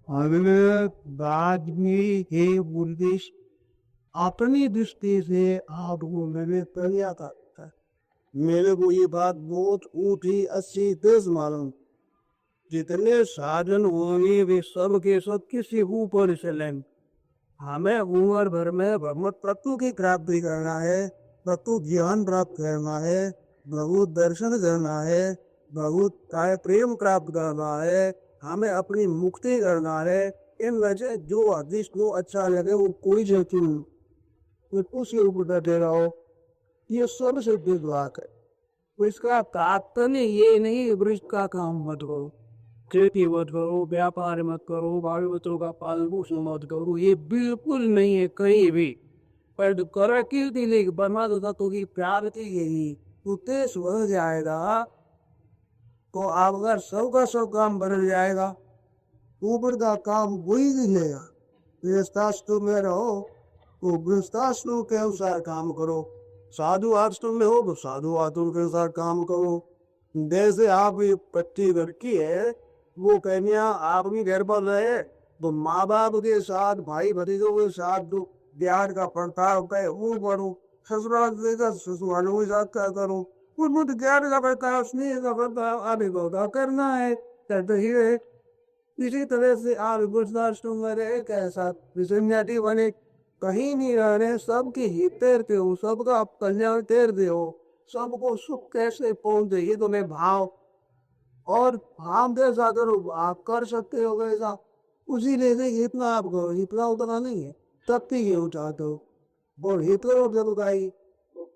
हमें बाद में ये उद्देश्य अपनी दृष्टि से आपको मैंने तैयार करता है। मेरे को ये बात बहुत ऊँची अच्छी तेज मालूम। जितने साधन होंगे वे सब के सब किसी ऊपर चलें। हमें उम्र भर में भगवत तत्व की प्राप्ति करना है, तत्व ज्ञान प्राप्त करना है, भगवत दर्शन करना है, भगवत का प्रेम प्राप्त करना है, हमें अपनी मुक्ति करना है। इन वजह जो आदेश को अच्छा लगे वो कोई जरूरत नहीं, तो उसके ऊपर दे रहा हो। ये सबसे बड़ी बात है। तो इसका तात्पर्य ये नहीं वृक्ष का काम मत करो, खेती मत करो, व्यापार मत करो, बाल बच्चों का पालन पोषण मत करो, ये बिल्कुल नहीं है कहीं भी। पर कर कीर्ति लेके बर्मा तो की प्राप्ति यही उद्देश्य बढ़ जाएगा। तो आप अगर सबका सब काम बढ़ जाएगा, ऊपर का काम वही लेगा। गृहस्थाश्रम में रहो तो गृहस्थाश्रम के अनुसार काम करो, साधु आश्रम में हो तो साधु आश्रम के अनुसार काम करो। जैसे आप ये पट्टी लड़की है, वो कन्या आप भी घर पर रहे तो माँ बाप के साथ भाई भतीजों के साथ जो प्यार का प्रताप होता है वो करो, ससुराल देगा ससुरालों के साथ क्या करो, कुछ प्यार का प्रताप स्नेह का प्रताप आदि को करना है, करते ही रहे। इसी तरह से आप वृद्धाश्रम में रहे कैसा विसन्यासी बने, कहीं नहीं रह रहे, सबके हित तेरते हो, सबका कल्याण तेरते हो, सबको सुख कैसे पहुंचे ये तुम्हें भाव और भाव जैसा करो आप कर सकते हो वैसा। उसी लेते इतना आप करो, इतना उतना नहीं है, तब तक ये उठाते हो और हितरो जब गाई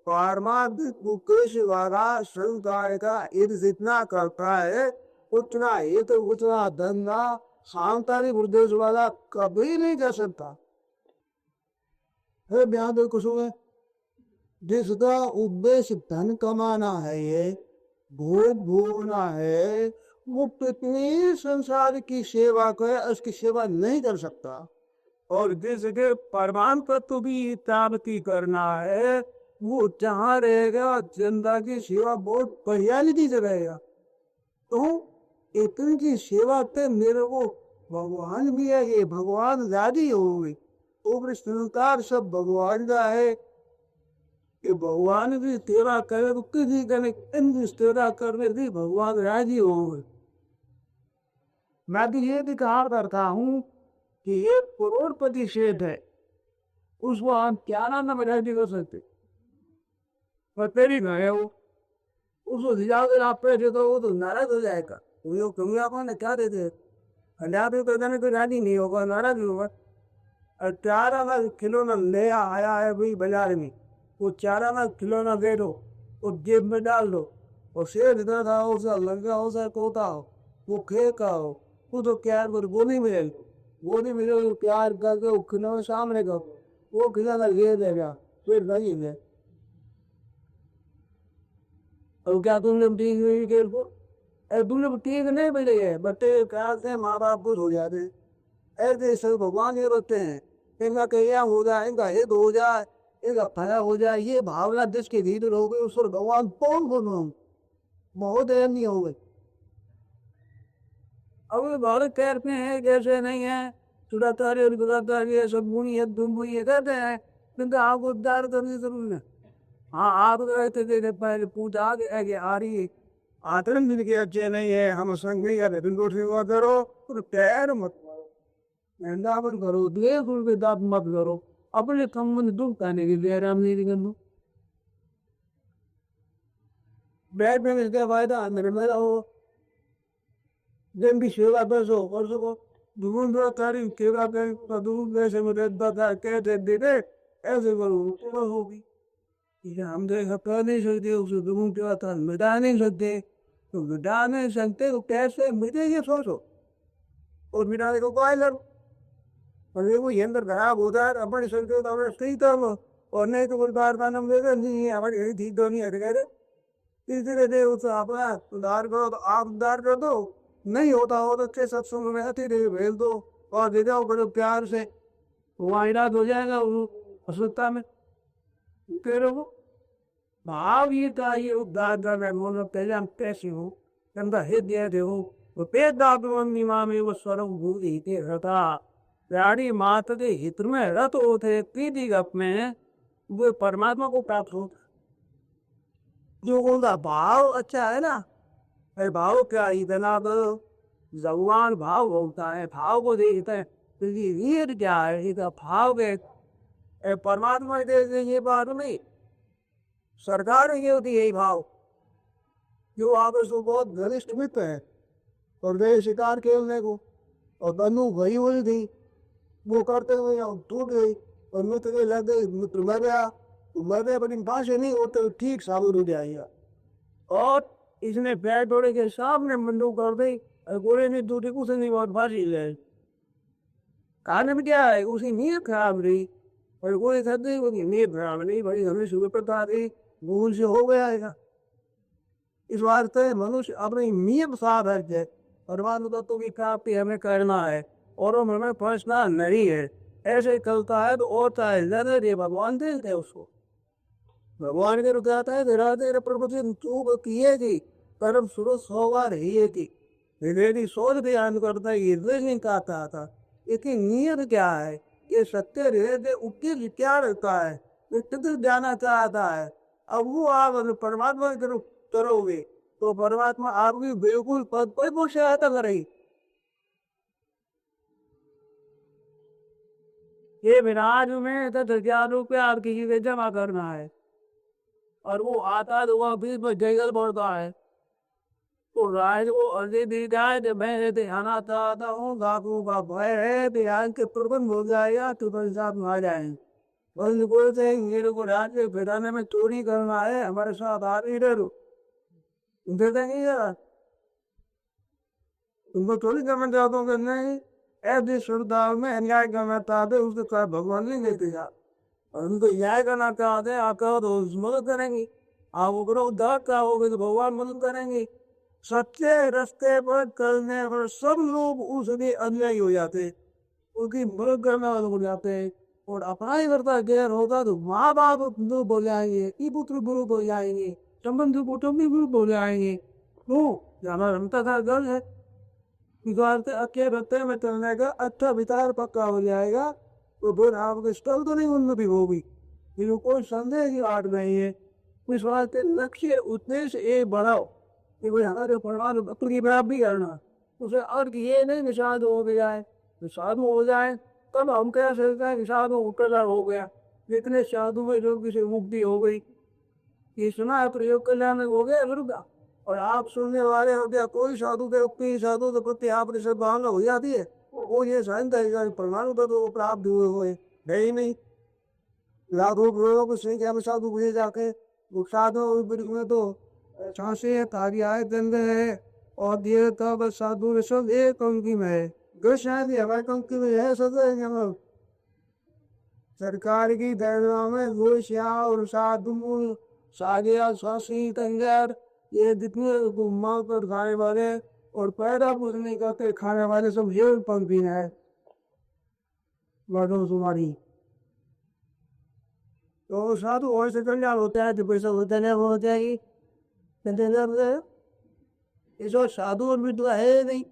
परमात्म मुकेश वाला संसार का ईद जितना करता है उतना हित उतना धंधा सांसारिक उद्देश्य वाला कभी नहीं कर सकता है। बयान तो कुछ है जिसका उद्देश्य धन कमाना है, ये भोग भोगना है, वो कितनी संसार की सेवा करे उसकी सेवा नहीं कर सकता। और जिसके परमान तत्व भी प्राप्ति करना है वो जहाँ रहेगा जनता की सेवा बहुत बढ़ियाली से रहेगा। तो इतनी की सेवा पे मेरे को भगवान भी है, ये भगवान राजी होगी तो संसार सब भगवान का है कि भगवान की सेवा करे तो किसी करे सेवा करने से भगवान राजी होंगे। मैं तो ये भी कहा करता हूँ कि एक करोड़पति सेठ है, उसको आप क्या नाम राजी कर सकते, पर तेरी गए वो उसको दिलाकर आप पैसे दो वो तो नाराज हो जाएगा। तो ये कमी आपने क्या दे दे आप ये करने को राजी नहीं होगा, नाराज होगा। और 4 आना खिलौना ले आया है भाई बाजार में, वो 4 आना खिलौना दे दो वो जेब में डाल दो और शेर इधर था उसका लड़का हो सा कोता हो वो खे का हो वो तो क्या गोली मिले, गोली मिले तो प्यार करके वो खिलौना सामने का वो खिलौना ले देगा फिर नहीं है। और क्या तुमने ठीक नहीं खेल को तुमने ठीक नहीं मिले है बच्चे क्या से माँ बाप खुश हो जाते हैं। ऐसे सब भगवान ये बच्चे हैं, इनका कल्याण हो जाए, इनका हित हो जाए, इनका भला हो जाए, ये भावना जिसके भीतर हो गई उस पर भगवान कौन बोलो बहुत नहीं हो गई। अब भारत पैर पे है कैसे नहीं है, सुधाकारी और गुदाकारी है सब गुणी है तुम गुणी है कहते हैं, किंतु आपको उद्धार करने जरूर है। हाँ आप रहते थे पहले पूजा आगे आ रही है आतरन मिल के अच्छे नहीं है, हम संग नहीं करते तुम सेवा करो और पैर मत महंगा मत करो, द्वेष के दात मत करो, अपने संबंध दुख करने के लिए आराम नहीं करना। बैठ में इसका फायदा निर्मल हो, जन की सेवा कर सको दुगुन तारीफ सेवा करें तो दुगुन कैसे में रहता कहते देते ऐसे करो सेवा होगी। इसे हम तो कर नहीं सकते, उसे दुगुन सेवा था मिटा नहीं सकते, तो मिटा नहीं सकते तो कैसे मिटेगी सोचो और मिटाने को काय लड़ो। और ये वो अंदर खराब होता है अपने सकते तो अपने सही कर लो और नहीं तो कोई बार का नाम देगा नहीं हमारी यही ठीक तो नहीं है तीसरे दे उसे अपना उधार करो तो आप उधार कर दो, नहीं होता हो तो अच्छे सत्संग में आते रहे भेज दो और दे जाओ बड़े प्यार से, वहाँ इलाज हो जाएगा अस्पताल में। फिर वो भाव ये था ये उद्धार करना पहले हम कैसे हो कंधा हित दिया थे हो वेदात्मनिमामेव स्वरं भूति इति रता प्राणी मात्र के हित में रत होते पीति गप में वो परमात्मा को प्राप्त होता। जो उनका भाव अच्छा है ना, भाव क्या इतना तो जवान भाव होता है, भाव को देखते हैं तो ये वीर क्या है, इसका भाव के परमात्मा के ये बात नहीं, सरकार ये होती यही भाव जो आपस में बहुत घनिष्ठ मित्र है और गए शिकार खेलने को और बंदूक भरी हुई थी, वो करते हुए टूट गई और मित्र के लग गई, मित्र मर गया तो मर गया, पर भाषा नहीं होते ठीक साबुत हो जाएगा। और इसने पैर तोड़े के सामने बंदूक कर दी और गोले ने टूटी, कुछ नहीं बहुत फांसी गए। कारण क्या है, उसकी नीयत खराब रही और गोली कर दी, उसकी नीयत खराब नहीं भाई, हमें सुबह पता थी भूल से हो गया। इस वास्ते मनुष्य अपनी नियम साफ रखे, परमात्मा तत्व की प्राप्ति हमें करना है और हमें फंसना नहीं है। ऐसे करता है तो और चाहे रे भगवान देते हैं उसको, भगवान के रुकाता है तेरा तेरे प्रभु तू किए थी कर्म शुरू 100 बार ही थी, मेरी सोच ध्यान करता है, ये नहीं कहता था इसकी नियत क्या है, ये सत्य रहते उपदेश क्या रहता है, ये किधर जाना चाहता है। अब वो आप परमात्मा की तरफ करोगे तो परमात्मा आपकी बिल्कुल पद पर वो सहायता करेगी। ये विराज में 10,000 रुपया आप किसी से जमा करना है और वो आता तो वह बीच में जंगल पड़ता है तो राज को अर्जी दी जाए तो मैं ध्यान आता हूँ, गाकों का भय है ध्यान के प्रबंध हो जाएगा तो साथ में आ जाए। बंद बोलते हैं मेरे को राज के फिराने में चोरी करना है, हमारे साथ आ नहीं डरो दे देंगे यार, तुमको चोरी करना चाहते हो कि नहीं, ऐसी श्रद्धा में अन्याय करना चाहते उसके साथ भगवान नहीं देते यार, और उनको न्याय करना चाहते आप कहो तो मदद करेंगे, आप उग्र उद्धार चाहोगे तो भगवान मदद करेंगे। सच्चे रास्ते पर चलने पर सब लोग उसके अन्यायी हो जाते, उनकी मदद करने वाले हो जाते हैं, और अपना ही करता गैर होता तो माँ बाप बुजुर्ग बोल जाएंगे, पुत्र बुजुर्ग बोल जाएंगे, संबंध कुटुंबी बुजुर्ग बोल जाएंगे। तो जाना रमता था घर है अकेले रस्ते में चलने का अच्छा विचार पक्का हो जाएगा तो फिर आपके स्थल तो नहीं उन्नति होगी, फिर कोई संदेह की बात नहीं है। इस वास्ते लक्ष्य उद्देश्य ये बढ़ाओ कि भाई हमारे परिवार भक्त की प्राप्ति करना, उसे अर्थ ये नहीं कि साधु हो जाए, तो साधु हो जाए तब हम कह सकते हैं कि साधु उत्तर हो गया, इतने साधु में जो किसी मुक्ति हो गई, ये सुना है प्रयोग कल्याण हो गया गुरुदा। और आप सुनने वाले हो गया कोई साधु के साधु के प्रति आपने सब भावना हो जाती है, वो ये शांत है परमाणु तो प्राप्त हुए है नहीं, लाखों करोड़ों को संख्या में साधु हुए जाके वो साधु में तो सांसे तारी आए दंड है और ये तब साधु सब एक पंक्ति में है, शायद हमारे पंक्ति में है सब सरकार की दरगाह में वो श्या और साधु सागिया सासी तंगर ये जितने घुमा कर खाने वाले और पैदा कुछ नहीं करते खाने वाले सब ये पंक्ति है मर्दों तुम्हारी। तो साधु और से कल्याण होता है तो पैसा होता नहीं हो जाएगी, इसो साधु और भी तो है नहीं,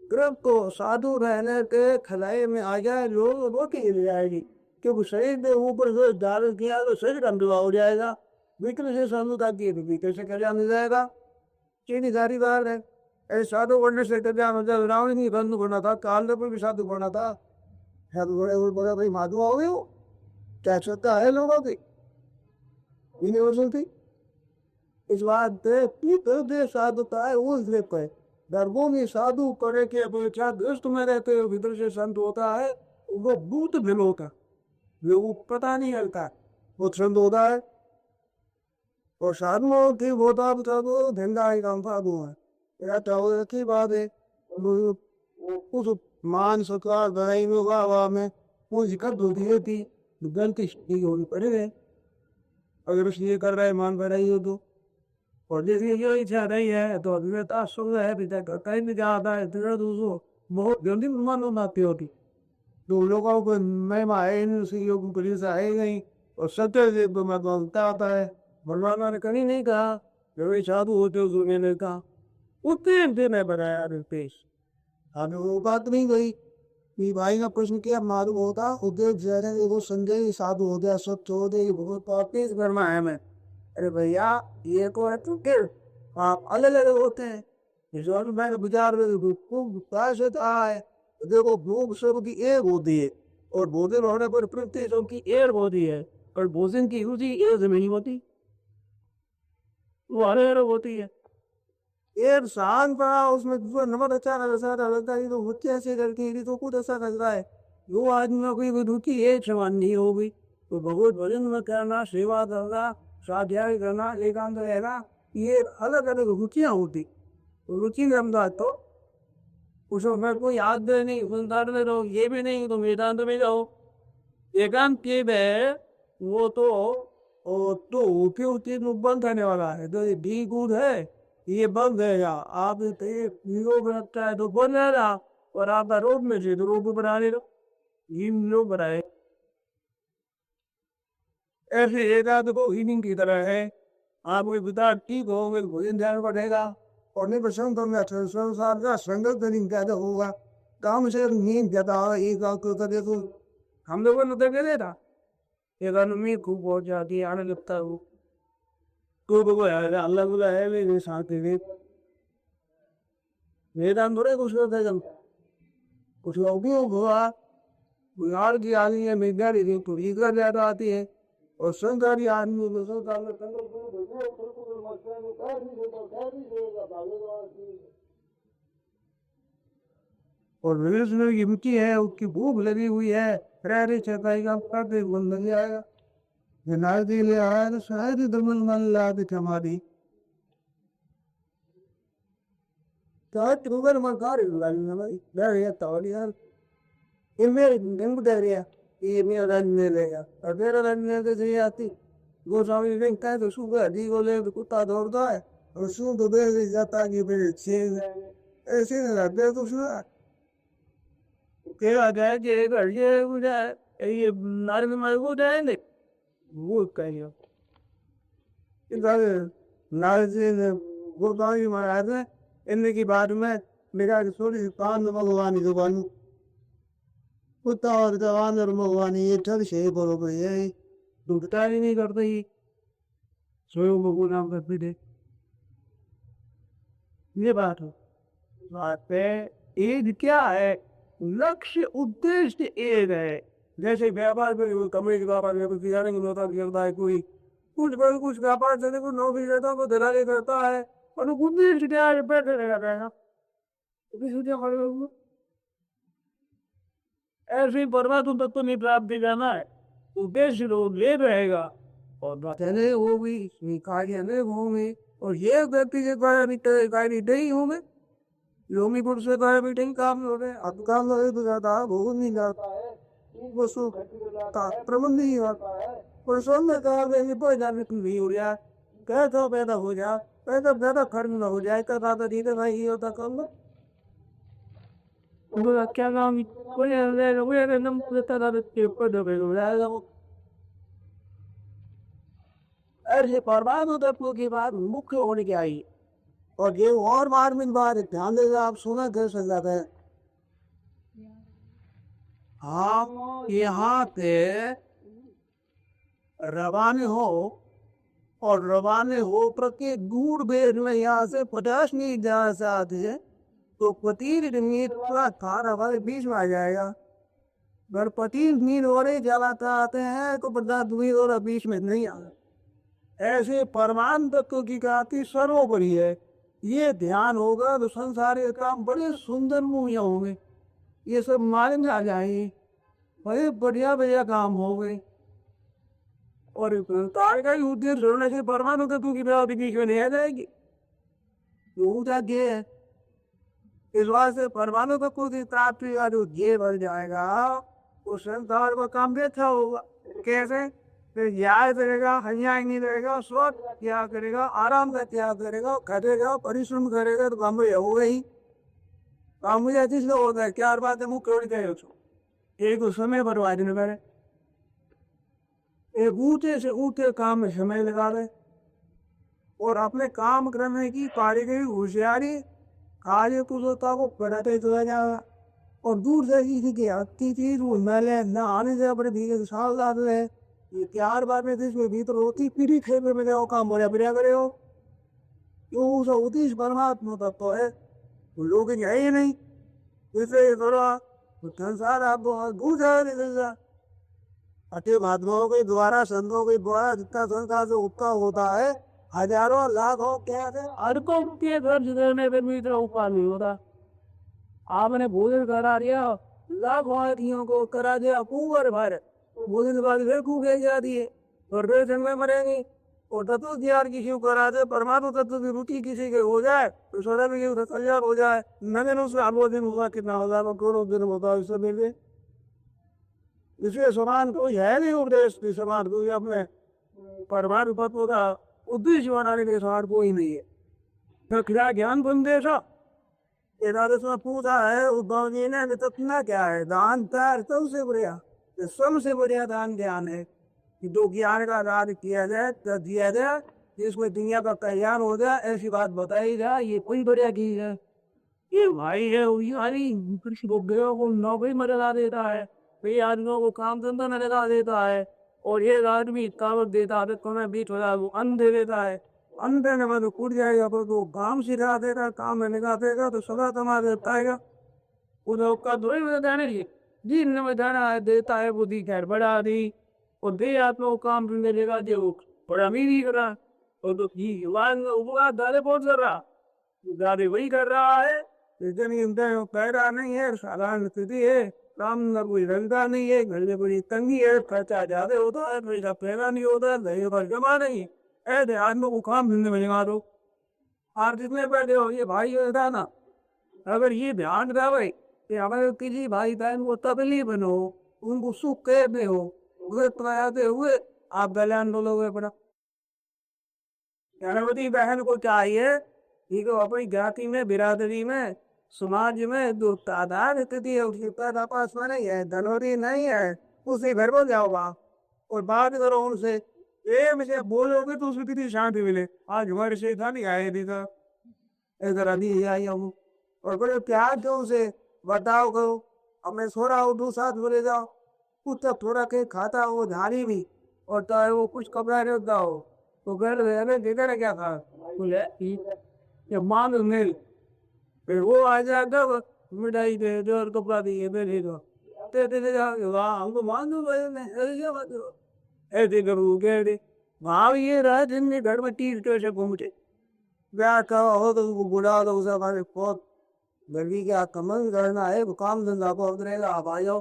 ग्रह को साधु रहने के खिलाए में आ जाए लोग रोटी मिल जाएगी, क्योंकि शरीर के ऊपर से डाल किया तो शरीर अंधवा हो जाएगा, भीतर से साधुता की तो भीतर से कल्याण हो जाएगा, सीधी सारी बात है। ऐसे साधु बनने से कल्याण हो जाए, रावण नहीं बंधु बना था, काल पर भी साधु बना था, बड़े भाई माधु हो गए, क्या श्रद्धा है लोगों की यूनिवर्सल थी। इस बात से साधुता है उस पे धर्मों में साधु करे के अपेक्षा दृष्ट में रहते हुए भीतर से संत होता है, वो भूत भिन्न होता, वो पता नहीं चलता वो संत होता है। और साधुओं की होता तो धंधा ही काम साधु है की बात है, कुछ मान सकार दवाई में वाह में वो दिक्कत होती थी, गलती होनी पड़ेगा अगर इसलिए कर रहे मान बढ़ाई हो तो, और जैसे ये इच्छा नहीं है तो अभिनेता सुन है पिता कहीं भी जाता है दूसरों बहुत जल्दी मानो नाती होती, तो लोगों को महिमा है योग पुलिस है नहीं, और सत्य से तो मैं आता है भगवान ने कहीं नहीं कहा जो साधु होते हो मैंने कहा उतने दिन बनाया रितेश। हमें वो बात नहीं गई कि भाई का प्रश्न किया मालूम होता उधर जरा वो संजय साधु हो गया सब छोड़ दे बहुत पार्टी करना है मैं। अरे भैया ये तो है तो फिर आप अलग अलग होते हैं। इस और मैं विचार में खूब से है देखो भूख सबकी एक होती है और भोजन होने पर प्रत्येक सबकी एक होती है और भोजन की रुचि एक नहीं होती, वो अलग अलग होती है। एक शान पड़ा उसमें दूसरा नंबर अच्छा ऐसा लगता है तो बच्चे ऐसे करते हैं तो कुछ ऐसा लगता है जो आदमी में कोई रुचि एक समान नहीं होगी तो भगवत भजन में करना सेवा करना स्वाध्याय करना एकांत रहना ये अलग अलग रुचियां होती। रुचि में हमदा तो उसमें मैं कोई याद नहीं संसार में रहो ये भी नहीं तो वेदांत में जाओ एकांत के में वो तो उपयुक्त बंद करने वाला है तो बी गुड है ये बंद रहेगा आप योग रखता है तो बंद रहेगा और आपका रोग में से तो रोग बना ले लो ये लोग बनाए ऐसे एकांत को हीलिंग की तरह है। आपको बता ठीक हो भोजन ध्यान पड़ेगा और नहीं प्रसन्न तो मैं संसार का संगत नहीं ज्यादा होगा काम से नींद ज्यादा एक करे तो हम लोगों ने तो कहते था एक में खूब बहुत जाती है आने लगता है वो तो अल्लाह बुला है मेरे साथ वेदांत थोड़े कुछ होता है कुछ लोग हुआ बिहार की आदमी है मेघारी थी तो ईगा ज्यादा आती है और संसारी आदमी और विवेचना की रुचि है उसकी भूख लगी हुई है रह चटाई का काफी मन लग जाएगा नारदी ले आया तो शायद दमन मन ला हमारी तो मन कार्य भाई तो यार ये मेरे दिन दे रहा ये मेरा रन ले लेगा और मेरा रन लेते से आती गोस्वामी देखता है तो सुबह हड्डी को ले कुत्ता दौड़ता है और सुन तो देर जाता है कि मेरे छेद ऐसे रहते तो सुना क्या गया कि एक हड्डी मुझे ये नारे में मार को जाएंगे वो कहिए नारे से गोस्वामी महाराज ने इनने की बात में मेरा थोड़ी कान भगवान जुबान कुत्ता और जवान और भगवान ये ठग से बरोबर है दुखता ही नहीं करते ही स्वयं भगवान नाम करते थे ये बात है बात पे एज क्या है लक्ष्य उद्देश्य एक है जैसे व्यापार में कमरे के व्यापार में कुछ करता है कोई कुछ व्यापार चलने को नौकरी रहता है दलाली करता है और उद्देश्य क्या है बैठे रहेगा ऐसे ही परमात्म तत्व नहीं प्राप्त करना है उद्देश्य लोग ले रहेगा और बातें वो भी कार्य होंगे और ये व्यक्ति के कार्य नहीं होंगे योगी पुरुष से कार्य भी नहीं काम हो रहे अब काम हो तो जाता है भोग नहीं जाता है वस्तु प्रबंध नहीं होता है और स्वर्ण नहीं हो गया कैसा पैदा हो जाए पैसा ज्यादा खर्च न हो जाए तो ज्यादा धीरे भाई ये होता कम क्या काम ऐसे परमाणु तत्व की बात मुख्य होने की आई और ये और मार्मिक बात ध्यान देगा आप सुना कर सकते हैं आप यहाँ पे रवाने हो और रवाने हो प्रत्येक दूर बेर में यहाँ से 50 मील जहाँ से आते हैं तो 25 मील पूरा थार हमारे बीच में आ जाएगा अगर 25 मील और जलाता आते हैं तो 50 मील और बीच में नहीं आ ऐसे परमाणु तत्व की गाती सर्वोपरि है ये ध्यान होगा तो संसार के काम बड़े सुंदर मूवियाँ होंगे ये सब मालूम में आ जाएंगे बड़े बढ़िया बढ़िया काम हो गए और तार का उद्देश्य होने से परमाणु तत्व की बीच में नहीं आ जाएगी है इस बात से परमाणु तत्व की प्राप्ति का जो ध्येय बन जाएगा वो संसार का काम भी अच्छा होगा कैसे फिर याद करेगा हंया नहीं रहेगा स्वस्थ त्याग करेगा आराम का त्याग करेगा खटेगा परिश्रम करेगा तो काम होगा ही काम मुझे जिससे होता है क्या बात है मुख्य होनी चाहिए उसको एक समय बर्बाद न करे एक ऊंचे से ऊंचे काम में समय लगा रहे और अपने काम करने की कारीगरी होशियारी खाली कुशलता को बढ़ाते चला जाएगा और दूर से किसी की अच्छी चीज वो मैले न आने से अपने भीगे साल लाते रहे ये 4 बार में इसमें भीतर होती पीढ़ी खेल में वो काम बढ़िया बढ़िया करे हो क्यों उसे उद्देश्य परमात्मा तत्व तो है वो लोग है ही नहीं इसे थोड़ा संसार आपको अद्भुत है अति महात्माओं के द्वारा संतों के द्वारा जितना संसार से उपका होता है हजारों लाखों क्या अरबों के घर जितने भी इतना उपकार नहीं होता आपने भोजन करा दिया लाखों आदमियों को करा दिया कुंवर भर भोजन के बाद फिर भूखे जा दिए और फिर जन्म में मरेंगे और तत्व ज्ञान किसी को करा दे परमात्मा तत्व की रुचि किसी के हो जाए तो सदा में कल्याण हो जाए न दिन उसमें 8 दिन होगा कितना हजार करोड़ दिन होता है इससे मिले इसलिए समान कोई है नहीं उपदेश समान कोई अपने परमात्म तत्व का उद्देश्य बनाने के समान कोई नहीं है तो क्या ज्ञान संदेश एकादश में पूछा है उद्धव जी ने तत्ना क्या है दान तार सबसे बढ़िया सबसे बढ़िया दान ज्ञान है कि जो ज्ञान का दान किया जाए तो दिया जाए जिसमें दुनिया का कल्याण हो जाए ऐसी बात बताई जाए ये कोई बढ़िया चीज है ये भाई है यानी कृषि भोग्यों को नौकरी में लगा देता है कई आदमियों को काम धंधा में लगा देता है और ये आदमी कावत देता है तो मैं बीच हो जाए वो अन्न दे देता है अन्न देने में तो कूद जाएगा पर तो काम सिखा देगा काम में निकाल देगा तो सदा तमा देता है उधर का दो जाने जी में जाना है देता है बुद्धि खैर बढ़ा दी और दे आत्मा को काम करने देगा जो बड़ा अमीर ही करा और तो उपकार दादे बहुत कर रहा दादे वही कर रहा है इतनी पैदा नहीं है साधारण स्थिति है काम न कोई रंगा नहीं है घर में कोई तंगी है खर्चा ज्यादा होता है पैसा पैदा नहीं होता है दही पर जमा नहीं ऐसे आदमी को काम धंधे में लगा दो आप जितने पैदे हो ये भाई होता ना अगर ये ध्यान रहे कि हमारे किसी भाई बहन को तबली बनो उनको सुख कह दे हो आते हुए आप कल्याण बोलोगे बड़ा गणपति बहन को चाहिए ठीक है अपनी जाति में बिरादरी में समाज में जो तादाद स्थिति है उसकी पास में नहीं है धनोरी नहीं है उसी घर को जाओगा और बात करो उनसे ये मुझे बोलोगे तो उसमें कितनी शांति मिले आज हमारे से था नहीं आए थी था इधर अभी आई हूँ और बड़े प्यार से उनसे बताओ करो अब मैं सो रहा हूँ 2 साथ बोले जाओ कुछ तब थोड़ा कहीं खाता हो झाड़ी भी और चाहे वो कुछ कपड़ा रहता हो तो घर में देखा ना क्या था बोले ये मान मिल फिर वो आ जाएगा मिठाई दे दो और कपड़ा दिए दे दो हमको मान दो ऐसे करूँ कह वहाँ भी ये रहा जिनके घर में 30 से घूमते ब्याह का हो तो वो बुला दो उसे हमारे बहुत गर्मी क्या कमल करना है वो काम धंधा को उतरेगा आप आ जाओ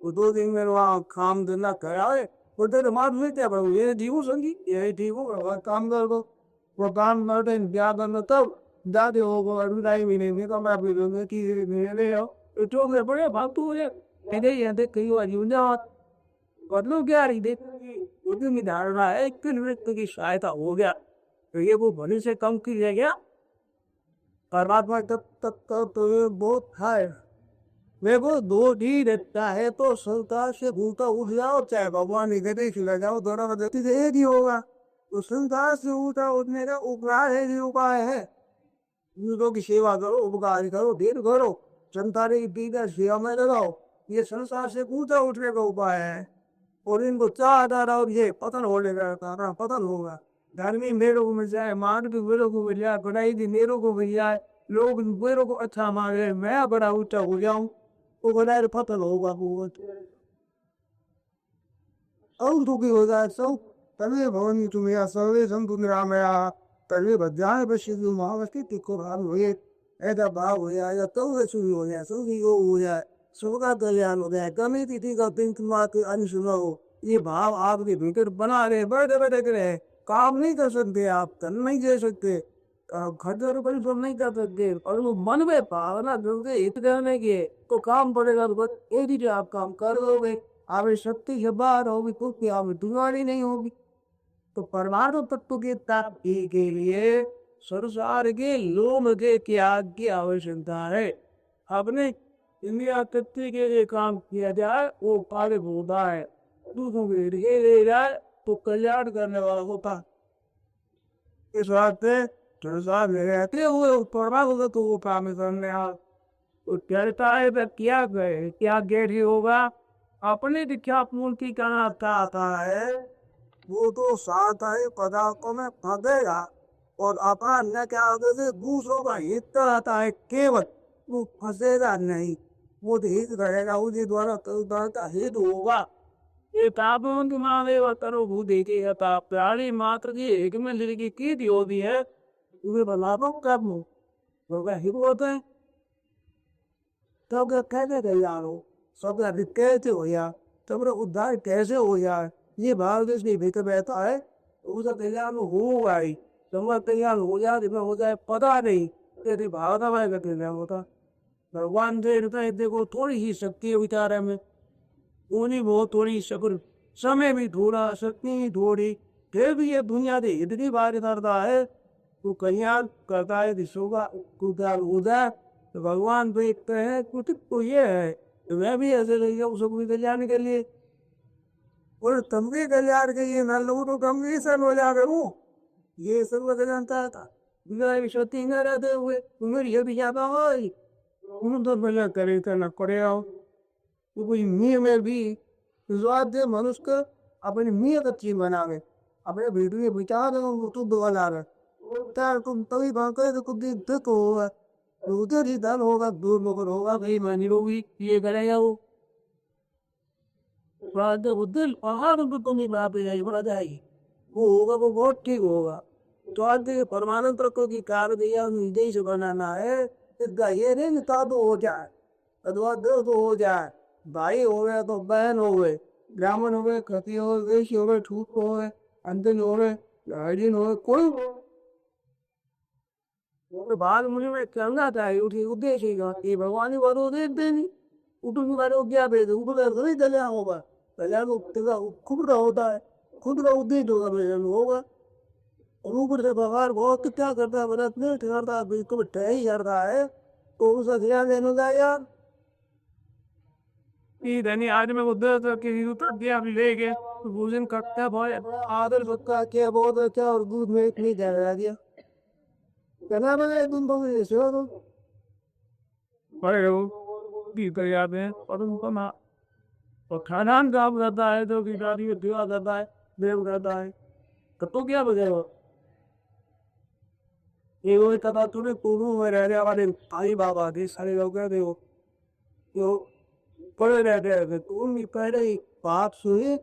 वो 2 दिन में वहाँ काम धंधा कराए वो तो मार लेते पर ये जीवो संगी ये जीवो काम कर दो वो काम करते ब्याह करना तब जाते हो अरुदाई भी नहीं तो मैं भी दूंगा कि ले आओ तो मैं बड़े फालतू हो जाए ऐसे ही आते कई बार यूं जाओ बदलो क्या रही देखोगी उनकी धारणा है कि नृत्य की सहायता हो गया तो ये वो भले से कम की जाएगा परमात्मा तब तक तो बहुत है मेरे को 2 डी देता है तो संसार से भूलता उठ जाओ चाहे भगवान निकटे खिला जाओ दोनों का गति से एक ही होगा तो संसार से उठा उठने का उपाय है जो उपाय है दूसरों की सेवा करो उपकार करो देर करो जनता की पीकर सेवा में लगाओ ये संसार से ऊंचा उठने का उपाय है और इनको चाहता रहो ये पतन होने का पतन होगा धर्मी मेरों को मिल जाए मान भी मेरों को मिल जाए बनाई भी मेरों को मिल जाए लोग मेरों को अच्छा मांगे मैं बड़ा ऊंचा हो जाऊं वो बनाए पतन होगा अब दुखी हो जाए सब तभी भवन तुम्हें सर्वे संतु निरामया तभी बजाय बशी महावस्ती तिको भाव हुए ऐसा भाव हो जाएगा तब शुरू हो जाए सब योग हो जाए सबका कल्याण हो जाए कमी तिथि का दिन के अंश न हो ये भाव आपके भीतर बना रहे बैठे बैठे रहे काम नहीं कर सकते आप तन नहीं दे सकते खर्च परिश्रम नहीं कर सकते और वो मन में भावना जल्दी हित करने के तो काम पड़ेगा तो बस एक ही आप काम कर लोगे आपकी शक्ति के बाहर होगी कुछ आप दुनियारी नहीं होगी तो परमाणु तत्व की प्राप्ति के लिए संसार के लोम के त्याग की आवश्यकता है अपने इंडिया तत्व के लिए काम किया जाए वो कार्य होता है दूसरों के लिए ले जाए तो कल्याण करने वाला होता इस बात से साहब रहते हुए प्रभाव तो वो काम करने आप तो कहता है तो क्या गए क्या गेरी होगा अपने दीक्षा मूर्ति का आता है वो तो साथ है पदार्थों में फंसेगा और अपना न क्या होगा से दूसरों का हित कराता है केवल वो फंसेगा नहीं वो तो हित करेगा उसके द्वारा का हित होगा ये तापों तुम्हारे वतरो भू देती है ताप प्यारी मात्र की एक में लड़की की दी होती है तुम्हें बलापों कब होगा हित होता है तब कैसे तैयार हो सबका हित कैसे हो यार तब उद्धार कैसे हो यार ये भारत देश के भीतर बैठा है उसका तैयार होगा ही तुम तैयार हो जाए जितना हो जाए पता नहीं यदि भारत हमारे का तैयार होता भगवान से देखो थोड़ी ही शक्ति है विचार में उन्हीं बहुत थोड़ी शक्र समय भी थोड़ा शक्ति भी थोड़ी फिर भी ये दुनिया से इतनी बार करता है तो कल्याण करता है दिशों का उदार तो भगवान देखते हैं कुछ तो ये है तो मैं भी ऐसे रही हूँ सबको कल्याण के लिए और तुम भी कल्याण के लिए मैं लोगों तो तुम भी सब हो जा करूँ ये सब जानता था बिना विश्वती न रहते हुए तुम्हें ये भी ज्यादा हो तुम तो भले करे तो न करे आओ तो कोई मीर में भी स्वाद मनुष्य को अपनी मीर अच्छी बनावे अपने वीडियो विचार तो बना रहे तार तुम तभी भागे तो कुछ दिन तक होगा उधर ही दल होगा दूर मगर होगा भाई मानी होगी ये करेगा वो बाद उधर पहाड़ पर तुम ही वहां पे बढ़ जाएगी वो होगा वो बहुत ठीक होगा तो आज परमाणु तत्व की कार्य दिया निर्देश बनाना है इसका ये नहीं तो हो जाए अथवा दर्द हो जाए भाई हो गए तो बहन हो गए ब्राह्मण हो गए क्षत्रिय हो गए वैश्य हो गए ठूक हो गए अंधन हो गए गार्जियन हो गए कोई बाद मुझे में करना चाहिए उठी उद्देश्य का ये भगवान ही बात देखते नहीं उठूंगी बारे क्या भेज ऊपर नहीं चले होगा कल्याण खुद का होता है खुद का उद्देश्य होगा मेरे होगा और ऊपर से भगवान बहुत क्या करता है व्रत नहीं ठहरता बिल्कुल ठह ही करता है तो उसका ध्यान देना चाहिए यार धनी आज में उधर किसी को तक दिया ले गए तो भोजन करता बहुत आदर सबका क्या बहुत अच्छा और दूध में इतनी ज्यादा दिया कहना मैंने तुम तो ऐसे हो तुम बड़े हो की कर जाते हैं और उनको ना और खाना काम करता है तो की गाड़ी में दिवा करता है देव करता है तो क्या बजेगा ये वो कथा तुम्हें पूर्व में रहने वाले भाई बाबा थे सारे लोग कहते हो तो पड़े रहते हैं तुम पहले ही बात सुनी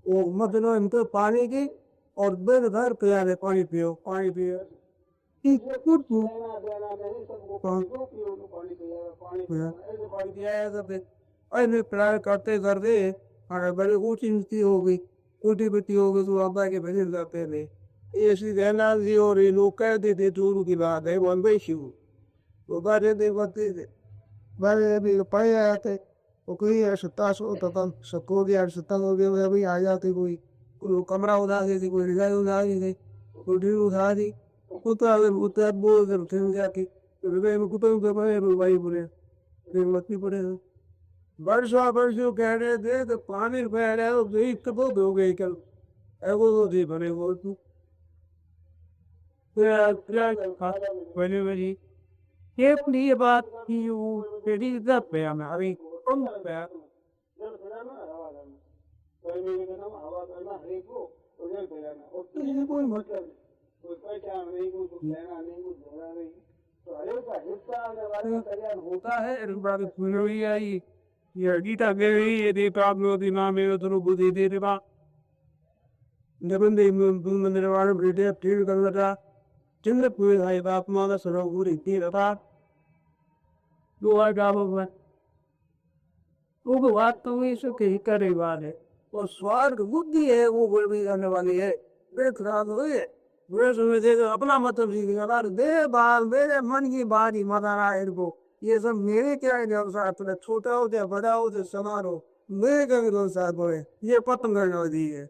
वो मतलब इनको पानी की और बेर घर पिया दे पानी पियो पानी पियो प्राय करते करते अगर बड़े ऊंची नीति हो गई ऊटी बिटी हो गई तो अब्बा के भेजे जाते थे ऐसी रहना जी और ये लोग कहते थे दूर की बात है बॉम्बे शिव वो बारे दे करते थे बारे अभी पढ़े आते वो कोई सत्ता सो तक सबको भी सत्ता हो गया अभी आ जाते कोई कमरा उठा देते कोई रिजाई उठा देते कोई ड्रिल उठा दी कुत्ता अगर उतर बोल कर उठे जाके रिजाई में कुत्ता उतर पड़े भाई बोले फिर मत पड़े वर्षों कह रहे थे तो पानी बह रहा है तो कब हो गई कल एगो तो थी बने वो तू बने बनी ये अपनी बात की वो तेरी जब पे हमारी कम पे कोई मतलब कोई पैसा नहीं कुछ लेना नहीं कुछ देना नहीं तो हर एक का हिस्सा आने वाले का कल्याण होता है इस बात सुन रही आई ये गीता कह रही है दे प्राप्त दिमाग में तो बुद्धि दे देवा निबंध मंदिर वाले ब्रिटिश ठीक कर रहा चिन्ह पूरे भाई बाप माता सरोवर इतनी रहा दो बार काम हुआ वो बात तो इसे कही करे बात है और स्वर्ग बुद्धि है वो बोल भी करने वाली है पेट खराब हुई है बुरे समय दे अपना मतलब सीखेगा दे बाल मेरे मन की बात ही मत आ इनको ये सब मेरे क्या व्यवसाय अपने छोटा हो चाहे बड़ा हो चाहे समान हो मेरे का व्यवसाय बोले ये पतंग करने दी है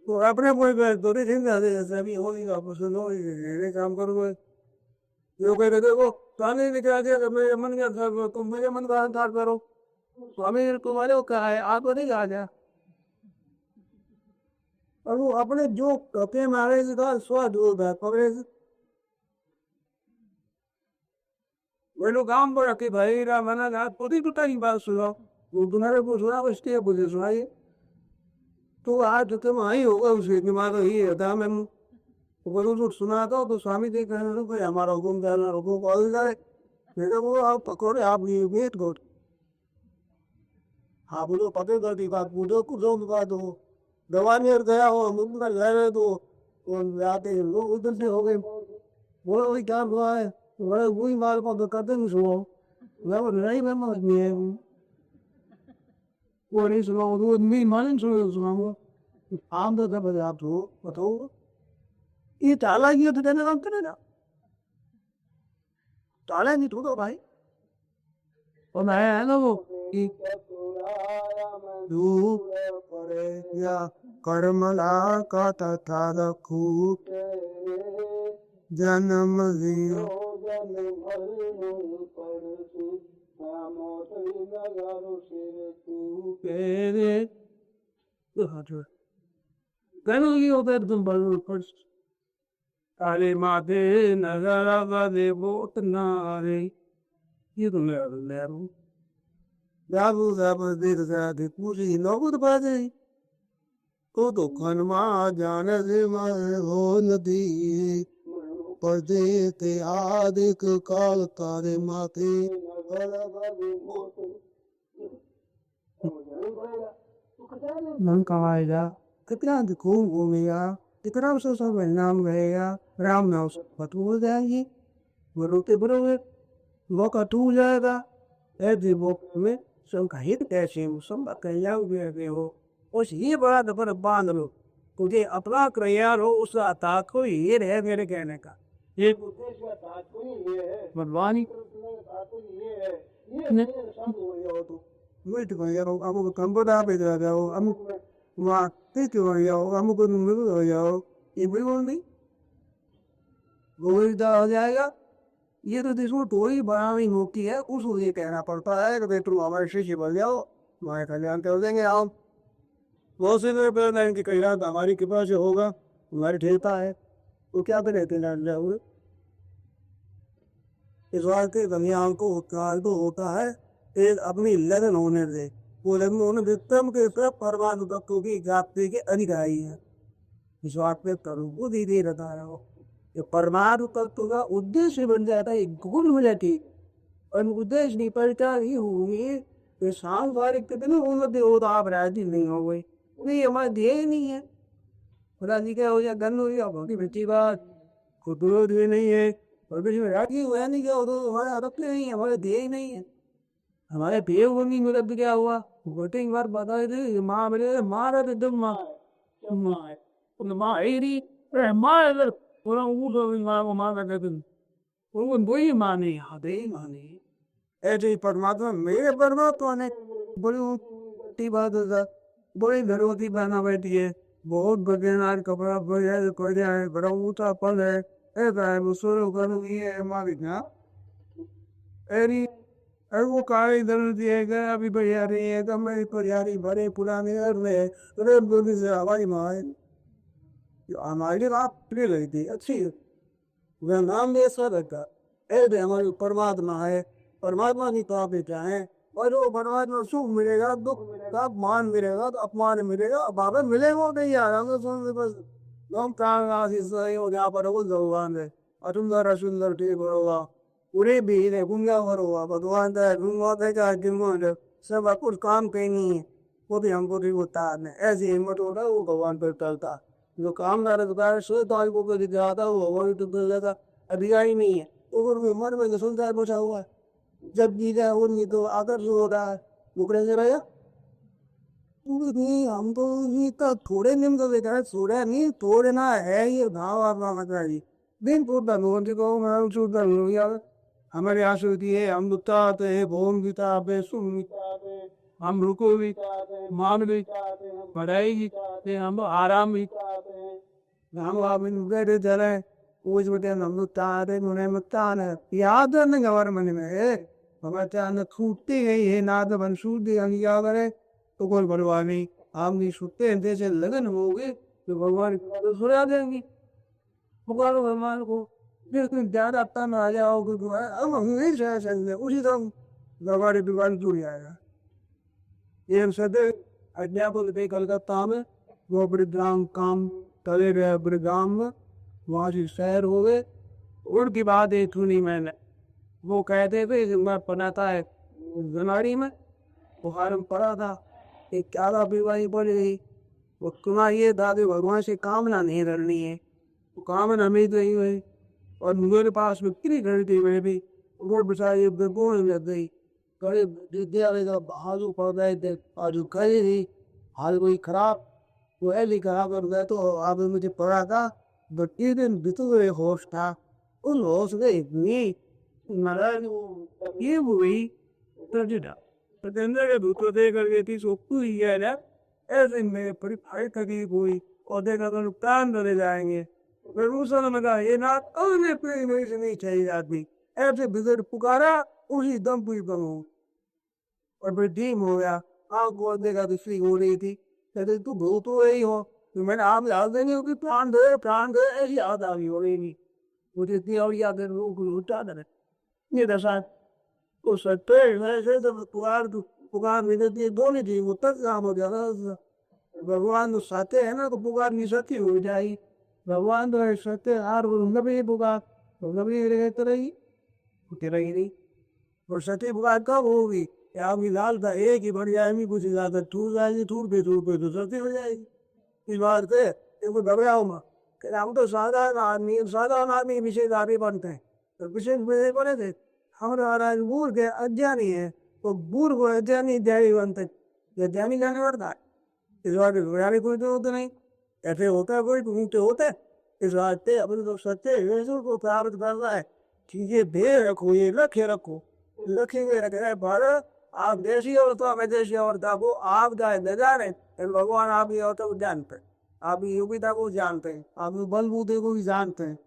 तो अपने कोई दो दिन जैसे अभी होगी पसंद हो काम करूँगा जो कह रहे देखो स्वामी ने क्या दिया मेरे मन का था तुम मेरे मन का अंधार करो स्वामी तुम्हारे को कहा है आप नहीं आ जा और वो अपने जो कपे मारे का स्वाद हो गया पकड़े वही लोग काम पर रखे भाई रा मना रात पोती टूटा की बात सुनो वो तुम्हारे को सुना बचते मुझे सुनाइए तो आज तुम आई होगा उसे दिमाग ही था मैं बोलो तो सुना था तो स्वामी जी कहने लगे भाई हमारा हुक्म जाना हुक्म कॉल जाए मेरे को आप पकड़े आप ये वेट करो हाँ बोलो पते कर दी बात पूछो कुछ बात हो दवा नहीं गया हो हम घर रहे तो वो आते लोग उधर से हो गए बोलो भाई क्या हुआ है बोले वही माल को तो करते नहीं सुनो मैं बोल नहीं मैं मत नहीं है वो नहीं सुना वो मैं मान सुनाऊंगा आम तो सब आप तो बताओ ये ताला किया तो देने काम करेगा ताला नहीं तो भाई और मैं है ना वो कि तू या कर्मला का तथा रखू जन्म लियो करोगी होता है तुम बल फर्स्ट काले माथे नजर आगे बोत नारे ये तो ले रू बाबू बाबू देख जाते पूरी नौबत बाजे तो खनमा जाने से मारे हो नदी पर्दे ते आदिक काल तारे माथे मन कमाएगा कितना खूब घूमेगा कितना उसे सब नाम रहेगा राम नाम से बतू हो जाएगी वो रोते बरोगे मौका टूट जाएगा ऐसे मौके में संकहित कैसे सब कल्याण हुए हो उस ये बात पर बांध लो तुझे अपना कल्याण हो उस अता को ये रहे मेरे कहने का ये भगवान मिट गयो अमुक कंबदा पे जाओ अमुक वहाँ ठीक हो जाओ अमुक मिल हो जाओ ये भी बोल नहीं गोविंदा हो जाएगा ये तो देखो टोरी बनानी होती है उसको ये कहना पड़ता है कि तुम हमारे शिष्य बन जाओ हमारे कल्याण कर देंगे आप बहुत से मेरे पैदा इनकी कल्याण हमारी कृपा से होगा हमारी ठेलता है तो क्या करें कल्याण जाओगे इस बात के कल्याण को तो होता है एक अपनी लगन होने दे वो लगन होने विक्रम के सब परमाणु तत्वों की व्याप्ति के अधिकारी है इस बात पे करूँ को धीरे रहता है ये परमाणु तत्व का उद्देश्य बन जाता है एक गुण हो जाती और उद्देश्य नहीं पड़ता ही होंगे तो सांसारिक कितने उन्नति हो तो आप राजी नहीं हो गई नहीं हमारा ध्येय नहीं है खुदा जी क्या हो जाए गन हो गया बहुत ही बच्ची बात खुद भी नहीं है और बीच में राजी हुआ नहीं क्या हो तो हमारे हड़प नहीं है हमारे ध्येय नहीं है हमारे ध्येय होंगी मतलब क्या हुआ गोटे बार बताए थे माँ मेरे मारा थे तुम माँ माँ माँ पूरा ऊँट माँ को मार करते थे उनको वही माने आधे ही माने ऐसे ही परमात्मा मेरे परमात्मा ने बड़ी ऊँटी बात होता बड़ी धरोती बना बैठी है बहुत बगेनार कपड़ा बढ़िया है बड़ा ऊँचा पल है ऐसा है वो सोलो करो ये हमारी ना ऐरी अरे वो काली धनुष दिएगा अभी बढ़िया रही है तो मेरी परियारी बड़े पुराने घर में अरे बोली से हमारी माँ हमारे आप प्रिय लगी थी अच्छी वह नाम भी ऐसा रखा ऐसे हमारे परमात्मा है परमात्मा की तो आप चाहें और वो परमात्मा सुख मिलेगा दुख मिलेगा मान मिलेगा तो अपमान मिलेगा बाबा मिलेगा नहीं यार बस हम कहाँ यहाँ पर भगवान है और सुंदर सुंदर ठीक होगा पूरे भी घूंगा होगा भगवान का सब कुछ काम कहीं नहीं है वो भी हमको भी होता है ऐसी हिम्मत होता है वो भगवान पर चलता जो काम ना रहता है सोचता को कभी जाता वो वही तो कर लेता अधिकारी नहीं है ऊपर में मन में सुनता है बचा हुआ है जब जी जाए वो नहीं तो आदर्श हो रहा है मुकरे से रहा नहीं हम तो ये तो थोड़े निम तो देखा है थोड़े नहीं थोड़े ना है ये भाव आपका मतलब जी दिन पूर्ता लोगों को मैं छूटता नहीं यार हमारे यहाँ से होती है हम दुखता आते हैं भोम गीता पे सुन गीता हम रुको भी मान भी पढ़ाई भी हम आराम भी हम आप बैठे चले पूछ बेटे हम दुखता आते मुने मुक्ता है याद नहीं हमारे मन में है हमारे चांद छूटती गई है ना तो बन छूट दी हम क्या करें तो कोई परवाह नहीं आप नहीं छूटते हैं जैसे लगन होगी तो भगवान की सुना देंगी पुकारो भगवान को फिर तुम ध्यान रखता ना आ जाओगे तो अब हम नहीं सह सकते उसी तरह हमारी दुकान टूट जाएगा। ये सदे अध्यापक थे कलकत्ता में, वो ब्रिग्राम काम चले गए ब्रिग्राम में, वहाँ से शहर हो गए। उनकी बात एक सुनी मैंने, वो कहते थे कि मैं पढ़ाता है जनवरी में, बुखार में पड़ा था, एक क्या बीमारी पड़ गई। वो तुम्हारा ये था कि भगवान से कामना नहीं करनी है, वो कामना नहीं गई हुई। और मेरे पास में कितनी घड़ी थी मेरे भी, वो बेचारी बेगोने लग गई। कड़े विद्यालय का हालू पड़ रहे थे और जो खड़ी थी हाल कोई खराब, वो ऐसी खराब कर गया। तो आप मुझे पढ़ा था, बट तीन दिन बीते होश था, उन होश में इतनी नारायण ये हुई तर्जुदा प्रतेंद्र के दूसरों दे करके थी सोपू ही है ना। ऐसे में बड़ी भारी तकलीफ हुई और देखा तो नुकसान चले जाएंगे। फिर उस समय में कहा ये ना अगले पीढ़ी में से नहीं चाहिए आदमी, ऐसे बिगड़ पुकारा उसी दम पूरी बनू। और फिर डीम हो गया, आँख को देखा तो फ्री हो रही थी, कहते तू भूत हो रही हो। तो मैंने आप याद देंगे कि प्राण दे ऐसी याद आ गई हो रही थी मुझे, इतनी और याद है लोग उठा दे ये दशा। तो सत्य वैसे तो पुकार नहीं देती दोनों थी, वो तक काम हो जाता। भगवान तो सत्य है ना, तो पुकार नहीं सत्य हो जाएगी। भगवान तो है सत्य, हार नबी पुकार तो नबी रहते रही होती रही नहीं। और सत्य पुकार कब होगी, आपकी लाल था एक ही बढ़ जाएगी, कुछ ज्यादा टूट जाएगी, टूट पे तो सत्य हो जाएगी। इस बात से देखो घबराओ मत, हम तो साधारण आदमी विशेष आदमी बनते हैं, तो विशेष बने थे। हम महाराज मूर्ख है, अज्ञानी है, तो मूर्ख को अज्ञानी ज्ञानी बनते, ये ज्ञानी जाने पड़ता है। इस बात में घबराने कोई जरूरत नहीं, ऐसे होता है कोई घूमते होते। इस बात से अपने तो सच्चे ईश्वर को प्राप्त करना है, चीजें दे रखो, ये लक्ष्य रखो, लक्ष्य में रखे भारत। आप देशी और तो विदेशी और को आप जाए न जाने, भगवान आप ये होता जानते हैं, आप योग्यता को जानते हैं, आप बलबूते को भी जानते हैं,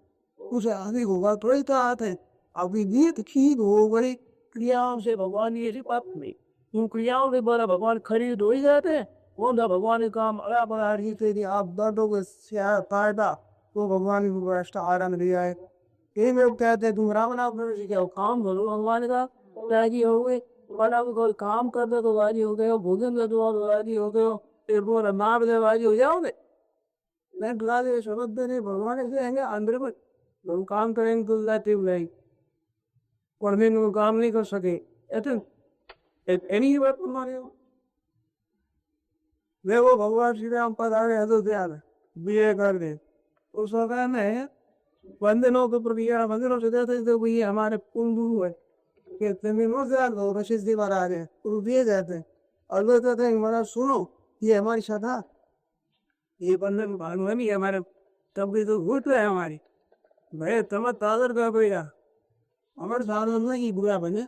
उसे आगे होगा थोड़ी तो आते हैं। अभी नीत ठीक हो गई क्रियाओं से भगवान ये प्राप्त नहीं, उन क्रियाओं से बड़ा भगवान खरीद हो ही जाते हैं। वो ना भगवान का काम अड़ा बड़ा रीते आप दर्दों को फायदा तो भगवान को राष्ट्र आराम दिया है। ये लोग कहते हैं तुम राम नाम से क्या काम करो भगवान का राजी हो गए, वाला कोई काम कर दो तो राजी हो गए हो, भोजन कर दो तो राजी हो गए हो, फिर वो नाम दे राजी हो जाओगे। मैं दुआ दे शब्द नहीं भगवान से आएंगे अंदर में, हम काम करेंगे तो लाते हुए पढ़ने में काम नहीं कर सके। ऐसे एनी बात तुम्हारे वे वो भगवान श्री राम पधारे है तो ध्यान बीए कर दे उस वक्त में वंदनों के प्रक्रिया वंदनों से देते थे, वो ये हमारे कुल गुरु है कि जमीनों से लो रशिद महाराज है तो दिए जाते हैं। और वो कहते हैं महाराज सुनो ये हमारी श्रद्धा, ये बंधन भानु नहीं हमारे, तब भी तो घुट है हमारी भाई तम तादर का भैया हमारे साधन नहीं बुरा बने।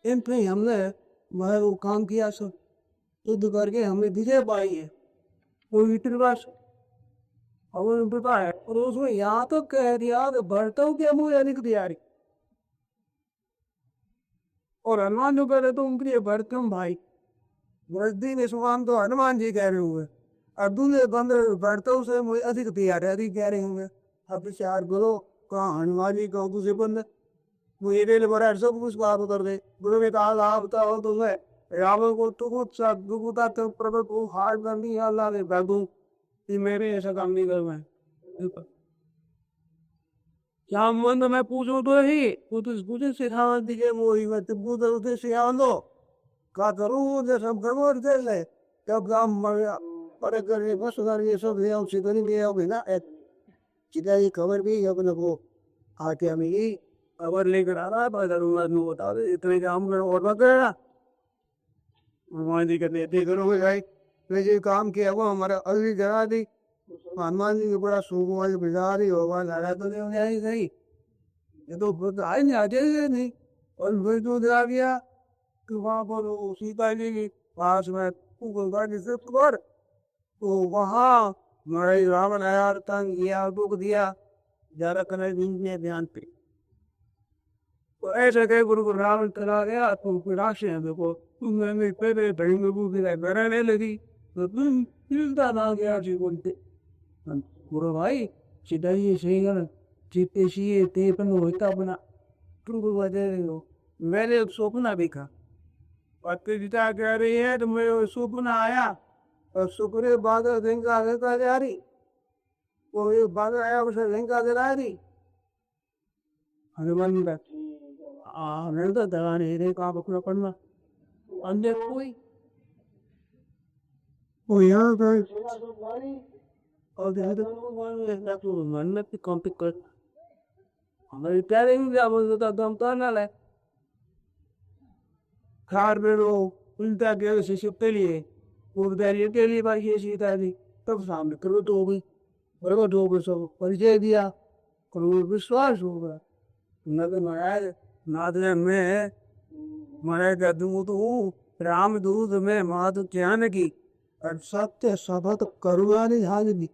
इन पे हमने वह वो काम किया सब शुद्ध करके हमने विजय पाई है, वो विश्वास और पता है। और उसमें यहाँ तो कह दिया कि भरतों के मुँह यानी कि तैयारी, और हनुमान जो कह रहे तो उनके लिए भरतम भाई वृद्धि निष्मान तो हनुमान जी कह रहे हुए, अर्जुन ने बंद भरतों से मुझे अधिक तैयार है अधिक कह रहे होंगे। अब विचार करो कहाँ हनुमान जी कहूँ तुझे बंद वो ये बड़ा सब कुछ बात उतर दे गुरु ने कहा आप बताओ तो मैं रावण को दुखता तो प्रभु को हार करनी अल्लाह ने बैठू कि मेरे ऐसा काम नहीं कर मैं क्या मन मैं पूछूं तो ही वो तो मुझे सिखा दीजिए वो ही मैं पूछा उसे सिखा दो का करूँ जो सब करो दे ले तब काम मर गया पर अगर ये बस अगर ये सब ले आओ सीधे नहीं ले आओगे ना सीधा ये खबर भी अपने को आके हमें ये खबर लेकर आ रहा है पर बता दे इतने काम कर और बात करेगा भगवान जी कहते देख करोगे भाई तो ये काम किया वो हमारा अगली जगह दी हनुमान जी को बड़ा सूख वाली बिजा दी भगवान लड़ा तो नहीं आई सही ये तो आए नहीं आते नहीं। और फिर तो दिला दिया कि वहाँ पर सीता जी के पास में से कर तो वहाँ हमारे रावण आया तंग किया दुख दिया ज्यादा करने ने ध्यान पे तो ऐसे कई गुरु रावण चला गया तो राशि है देखो तुमने पहले रहने लगी तो तुम चिंता ना गया जी बोलते गुरु भाई सीधा ये सही है चिपेशी ते पण होता बना तुम वजह हो मैंने एक सपना देखा पत्रिका कह रही है तो मेरे सपना आया और सुपने बादल गंगा गंगा जा रही वो ये बादल आया उसे गंगा जला रही हनुमान का नहीं तो दवा नहीं रे कहाँ पकड़ा पड़ना अंदर कोई वो यहाँ पर और देखो मन में भी कॉम्पिक कर हमारे प्यारे भी क्या बोलते था दम तो ना ले खार में रो उल्टा के से शिफ्टे लिए वो बैरियर के लिए बाकी ये सीधा थी तब सामने करो तो भी बराबर दो भी सब परिचय दिया करो विश्वास होगा न तो महाराज नादले में महाराज का दूत हूँ रामदूत में माधु ज्ञान की और सत्य शपथ करुणा नहीं हाजरी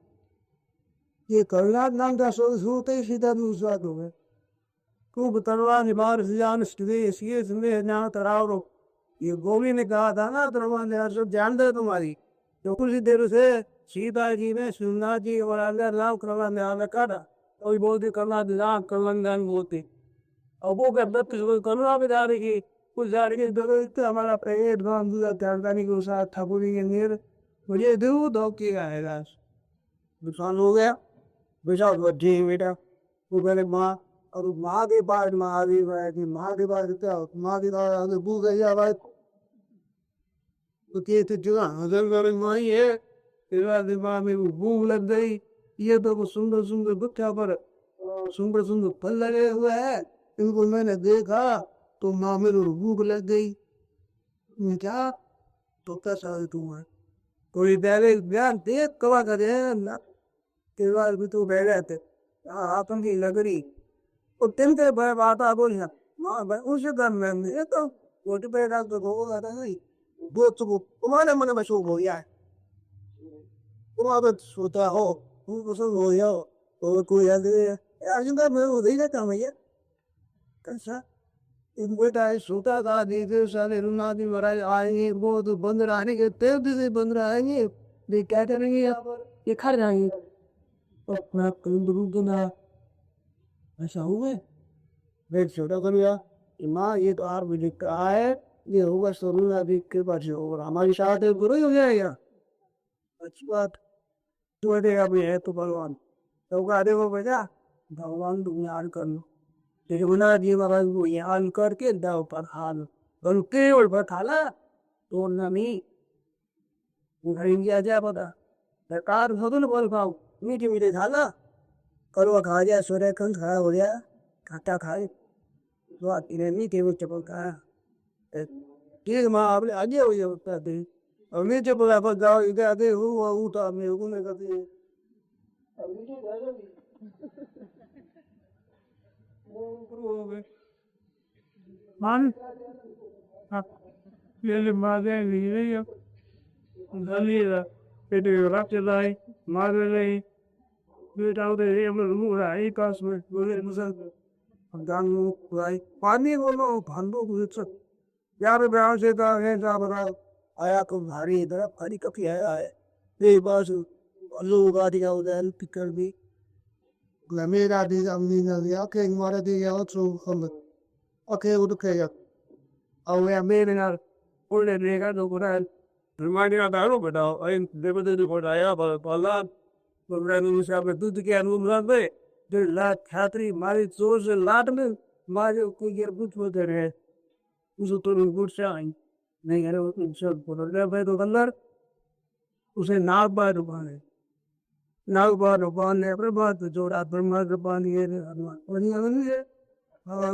ये करुणा नाम का सोते ही सीधा दूसरा हो गया खूब तलवार निबार जान स्थिति इसलिए इसमें यहाँ तराव रो ये गोली ने कहा था ना तलवार ने सब जान दे तुम्हारी तो कुछ ही देर से सीता जी ने सुनना जी और अल्लाह नाम करना ने आने काटा तो ये बोलती करना दिला करना बोलती अब वो क्या दत्त करुणा भी जा रही की कुछ जा रही है हमारा पेट गांव दूसरा जानकारी के साथ ठाकुरी के नीर मुझे दो दो की आएगा नुकसान हो गया बेटा बच्ची बेटा वो पहले माँ और माँ के पास महादेव है कि माँ के पास क्या माँ के पास भूख गई आवाज तो कहते जो हजर कर माई है तेरा दिमाग में भूख लग गई ये तो सुंदर सुंदर गुच्छा पर सुंदर सुंदर फल लगे हुए हैं इनको मैंने देखा तो माँ मेरे भूख लग गई क्या तो कैसा तुम है कोई पहले ध्यान देख कवा करे ना के बाद भी तो बह रहे थे आपन की लग रही और दिन के भय बात आ बोली ना माँ भाई उसे कर मैं तो वो तो पैदा तो होगा नहीं वो तो तुम्हारे मन में शोक हो गया है तुम्हारा सोता हो तुम पसंद हो गया और कोई याद यार जिंदा मैं वो नहीं रहता भैया कैसा एक बेटा है सोता था दीदी सारे रुना दी महाराज आएंगे वो तो बंद रहने के तेल से बंद रहेंगे ये क्या करेंगे यहाँ पर ये खा जाएंगे अपना कल ना ऐसा हुआ मैं छोटा कर लिया माँ ये तो आर बजे का है ये होगा सोनू अभी के पास होगा हमारी साथ है बुरा ही हो जाएगा अच्छी बात तो देगा भी है तो भगवान तो कहा देखो बेटा भगवान तुम याद कर लो लेकिन जी महाराज वो याद करके दाव पर हाल और केवल पर खाला तो नमी क्या जाए पता सरकार तो ना बोल पाओ मीठे मीठे खाला कड़वा खा जाए सूर्य खंड खा हो गया खट्टा खाए तो आती रहे मीठे में चपल खाया ठीक माँ आपने आगे हो जाता थे और मैं चपल आप जाओ इधर आते हुआ उठा मैं घूमे करते मान ये मारे लिए गलीला पेटे रख चलाई मारे नहीं बेटा उधर ये हम लोग आई काश में बोले मुझे गांगू भाई पानी बोलो भांडो कुछ यार ब्याह से था है जा बता आया को भारी इधर भारी कभी आया है ये बस लोग आ दिया उधर पिकर भी मेरा दी अम्मी ने दिया के हमारे दिया तो हम ओके वो तो क्या और ये मेरे नाल उन्हें देखा तो पूरा रिमाइंडिंग आता है बेटा आई देवते को बताया बाला प्रोग्राम में से दूध के अनुमान में जो लात खातरी मारी जोर से लात में मारे कोई गिर बुझ होते रहे उसे तो गुड से आई नहीं अरे वो सब बोल रहे भाई तो अंदर उसे नाग बार उबाने नाग बार उबाने अपने बात जोड़ा ब्रह्मा के पानी है और ये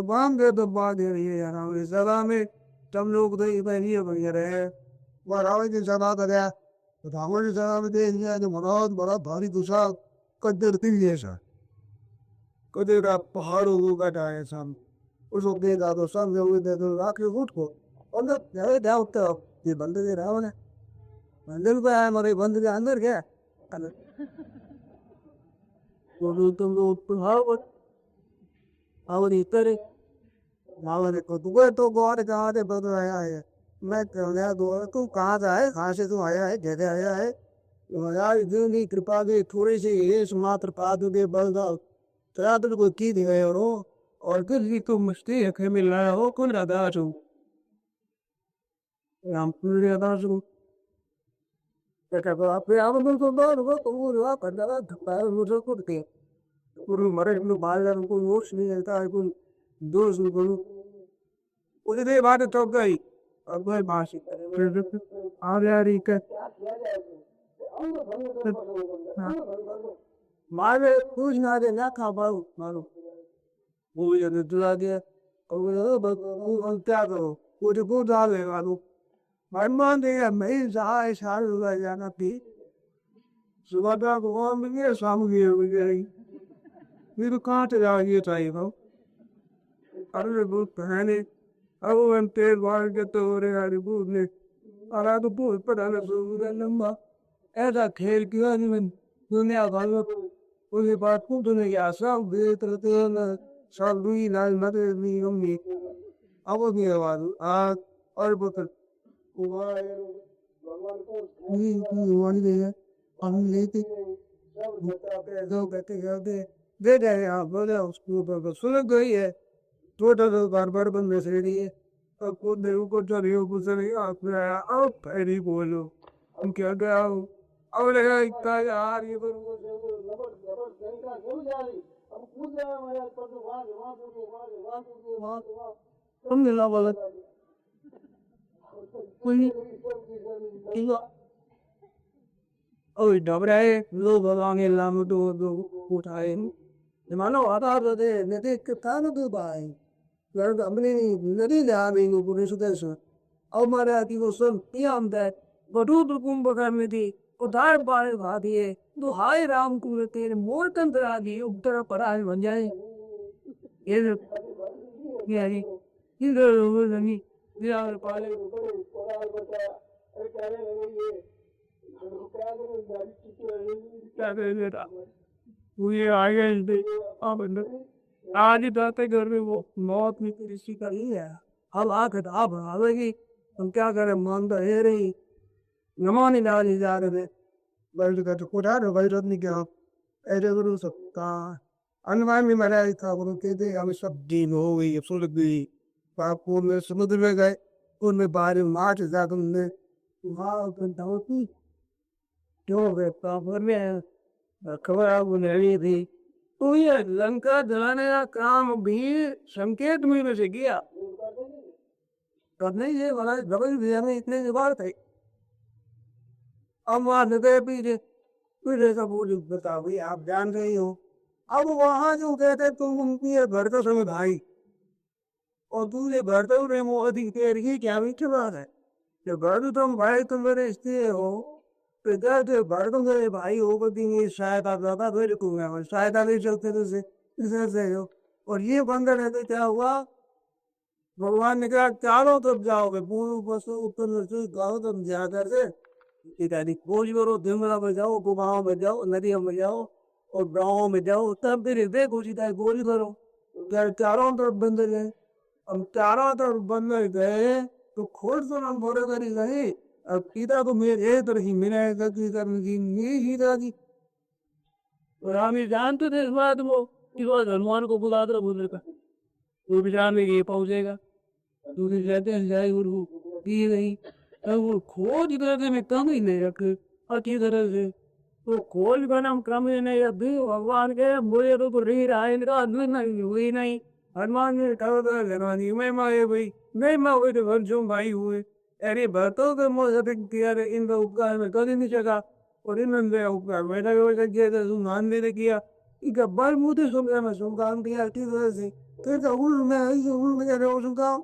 बाम दे तो बात है ये यार इस जगह में तब लोग तो ये बन रहे वरावे की सभा करे तो रावण की सभा में दे दिया जो बहुत बड़ा भारी दूसरा कदर थी जैसा कदर का पहाड़ होगा टाइम सब उसको देगा तो सब लोग दे दो राखी उठ को अंदर जाए जाओ तो ये बंद दे रावण है मंदिर पे आया हमारे बंद के अंदर क्या तो तुम लोग पढ़ाओ और इतर मावरे को तो गौर कहाँ से बदल आया है मैं कहना दो तू कहाँ से आए कहाँ से तू आया है जैसे आया है यार इतनी कृपा की थोड़ी सी ये मात्र पाद के बल teatro को की दिया है और किसी को मस्ती है कि मिल रहा हो कौन रहा जो हम पूरे रहा जो क्या आप आप तो बाहर हो तो वो रहा कर रहा धप्पा मुझे को दे पूरे मरे हम बाहर को होश नहीं रहता है कोई दोस्त को उधर बात तो गई अब भाई मासी आ रही है मारे कुछ ना दे ना खा पाऊ मारो वो ये दुला दिया और वो क्या करो कुछ को डालेगा तो भाई मान देगा मैं जाए साल हुआ जाना भी सुबह का भगवान भी गया शाम गई फिर कहाँ से जाएगी चाहिए भाव अरे बहुत पहने अब हम तेल बाल के तो हो रहे हैं बहुत ने अरे तो बहुत पता नहीं लंबा ऐसा खेल किया नहीं मैं दुनिया भर में उसके बाद कुछ नहीं आशा बेहतर रहते हैं सब दुई लाल मत नहीं होंगी अब वो नहीं आवाज आज और बोतल भगवान दे हम लेते दो कहते कहते दे जाए आप बोले उसको सुन गई है टोटल बार बार बंद से रही है अब खुद देखो कुछ नहीं कुछ नहीं आप आया अब पहले बोलो हम क्या गया अब लगा इतना यार ये तुम मिला बोला कोई ओए डबराए लो भगवान लाम दो उठाए मानो आता रहते नेते कितना तो भाई यार हमने नदी ना भी नो पुलिस उधर अब मारे आती वो सब पियाम दैट बड़ू दुकुम बगा में थी उधार बारे भाभी है तो हाय राम कुल तेरे मोर तंत्र आ गई उत्तर पड़ा बन जाए ये यारी इधर वो नहीं यार पाले क्या करेगा वो ये आ गया अब आज ही जाते घर में वो मौत में किसी का ही है अब आकर आप आवेगी हम क्या करें मान तो है रही नमानी डाली जा रहे बल्कि का तो कोटा रो भाई रोनी क्या ऐसे करो सकता अनवान में मरा था वो कहते हम सब दिन हो गई सुलग गई पापू में समुद्र में गए उनमें बाहर मार्च जाकर उनने वहाँ घंटाओं की क्यों गए पापड़ में खबर आपको नहीं थी तो ये लंका जलाने का काम भी संकेत में से किया करने ये वाला डबल में इतने बार थे अब वहां गए पीछे फिर ऐसा बोल बता भाई आप जान रही हो अब वहां जो कहते तुम उनकी घर का समय भाई और दूसरे भरते हुए वो अधिक देर की क्या मीठी बात है जब भर तुम भाई तुम मेरे इसलिए हो पिता तो भर तुम मेरे भाई हो बदी शायद आप ज्यादा फिर रखूंगा शायद नहीं चलते तुझसे हो और ये बंदर रहते क्या हुआ भगवान ने कहा चारों तरफ जाओगे पूर्व पशु उत्तर गाँव तुम जाकर से इत्यादि खोज करो दिमला में जाओ गुफाओं में जाओ नदियों में जाओ और गाँवों में जाओ तब फिर देखो सीधा गोली करो चारों तरफ बंदर गए अब चारों तरफ बंदर गए तो खोज तो हम बोरे करी गए अब सीधा तो मेरे तरह ही मिला गलती करने की मेरी सीधा की और हम ये जानते थे इस बात को कि वो हनुमान को बुला दो बोले का वो भी जान में ये पहुंचेगा दूसरी कहते हैं जाए गुरु की गई अब वो खोज करने में कम ही नहीं रखे अच्छी तरह से तो खोज का नाम कम ही नहीं रखी भगवान के मुझे तो रही रहा है इनका नहीं हुई नहीं हनुमान ने कहा धनवानी मैं माए भाई नहीं मैं हुए तो घनश्याम भाई हुए अरे भरतों के मुझे किया इनका उपकार में कर ही नहीं सका और इन्होंने उपकार मैंने किया था सुमान ने किया इनका बल मुझे समझा मैं सुन काम किया अच्छी तरह से फिर उल में काम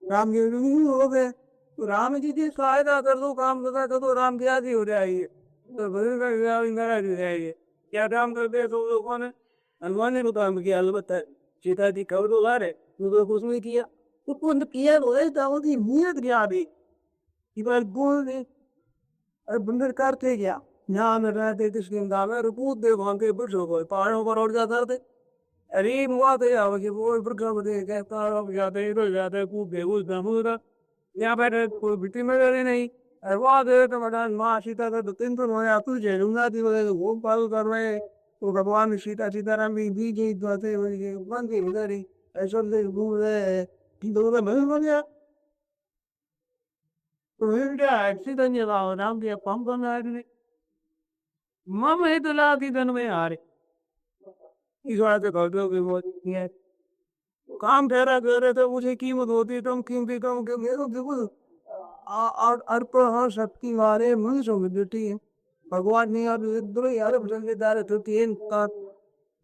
राम जी हो गए तो राम जी की सहायता कर दो काम करता तो राम क्या जी हो जाएगी तो भजन का नाराज हो जाएगी क्या काम करते हैं तो लोगों ने हनुमान ने तो काम किया अलबत्ता सीता जी खबर तो ला रहे तो कुछ नहीं किया तो कुछ किया तो है तो उसकी नीयत क्या भी कि बार बोल दे अरे बंदर करते क्या यहाँ में रहते किसके गाँव में रूप दे वहाँ के बुढ़ हो गए पहाड़ों पर उड़ जाता थे अरे मुआ तो यार कि वो बुढ़ दे कहता जाते इधर जाते कूद दे उस दामोदर यहाँ पर कोई बिटी में रहे नहीं अरे वो दे तो बता माँ सीता का 2-3 तो मैं तू झेलूंगा थी वो पाल कर रहे तो भगवान सीता सीताराम भी जी बातें हुई बन गई उधर ही ऐसा घूम रहे हैं कि दोनों में बन गया तो फिर क्या एक्सीडेंट ये राम के पंप करना है मम है तो ला की गन में आ रहे इस बात से कहते हो कि वो है काम ठहरा कर रहे थे मुझे कीमत होती तुम कीमती कम के मेरे बिल्कुल अर्पण शक्ति वाले मनुष्य में बेटी है भगवान ने अब इधर यार बदलदार तो तीन का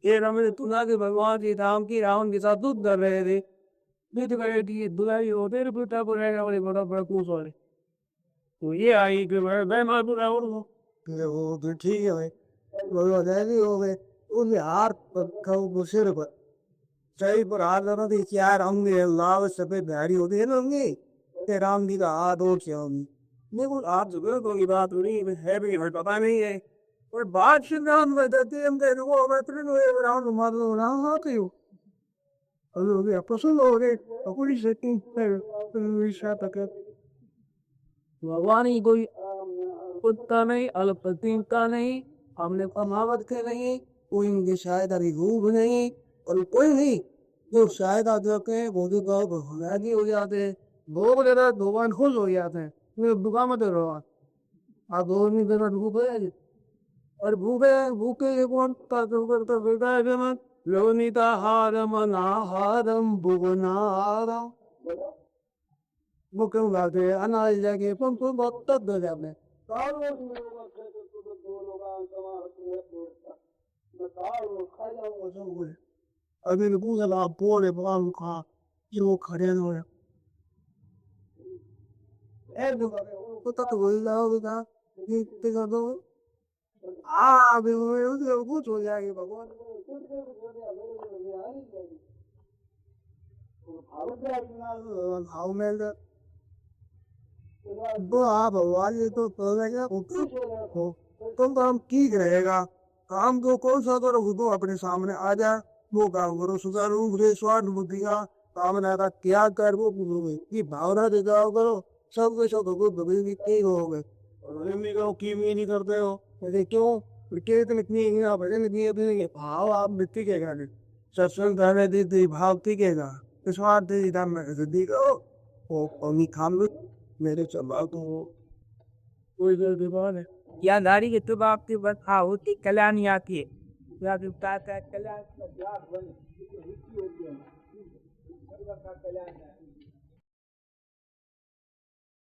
ये रमेश तुना के भगवान जी राम की रावण के साथ युद्ध कर रहे थे युद्ध कर रहे थे दुलाई होते पिता को रहेगा बड़े बड़ा बड़ा कुछ हो तो ये आई कि मैं मार दूँ रावण को वो तो ठीक है भाई भगवान नहीं हो गए उनके हाथ पर खाओ सिर पर सही पर हाथ लगा तो क्या राम ने लाल सफेद धारी होती है ना उनकी ते राम जी का हाथ हो क्या मेरे को आप जरूर कोई बात नहीं है भी पता नहीं है और बात से राम बताते हम कहते वो मैं फिर राम मार लो राम आते हो हेलो ये प्रसन्न हो गए अपनी सेटिंग पर विषय तक भगवान ही कोई कुत्ता नहीं अल्पतिका नहीं हमने कमावत के नहीं कोई इनके शायद अभी रूप नहीं और कोई नहीं जो शायद आ जाते वो जो राजी हो जाते हैं वो वगैरह भगवान खुश हो जाते हैं मैं दुकान में रहो आप दो नहीं देना भूख है और भूखे कौन करता बेटा है मैं लोनिता हारम अनाहारम भुवनारम वो क्यों लाते हैं अनाज जाके पंप बहुत तक दे जाते हैं अभी तो पूरा लाभ बोले बाल खा जो खड़े हो रहे ऐ को तो बोल रहा होगा ये तेरा तो अभी वो कुछ हो जाएगी भगवान हाउ में वो आप भगवान ये तो करेगा तुम काम की रहेगा काम तो कौन सा करो वो अपने सामने आ जाए वो काम करो सुचारू रूप से स्वार्थ बुद्धि का कामना का त्याग कर वो की भावना से जाओ करो सब कुछ हो भगवी के हो गए की भी नहीं करते हो अरे क्यों तुम इतनी भजन इतनी भाव आप मिट्टी के गाने सत्संग करने दी भाव टिकेगा स्वार्थ सिद्धि करो वो खाम मेरे चबाल तो कोई देर दीवार है या नारी के तुम आपकी बता होती कल्याण या की या कि कल्याण का त्याग बने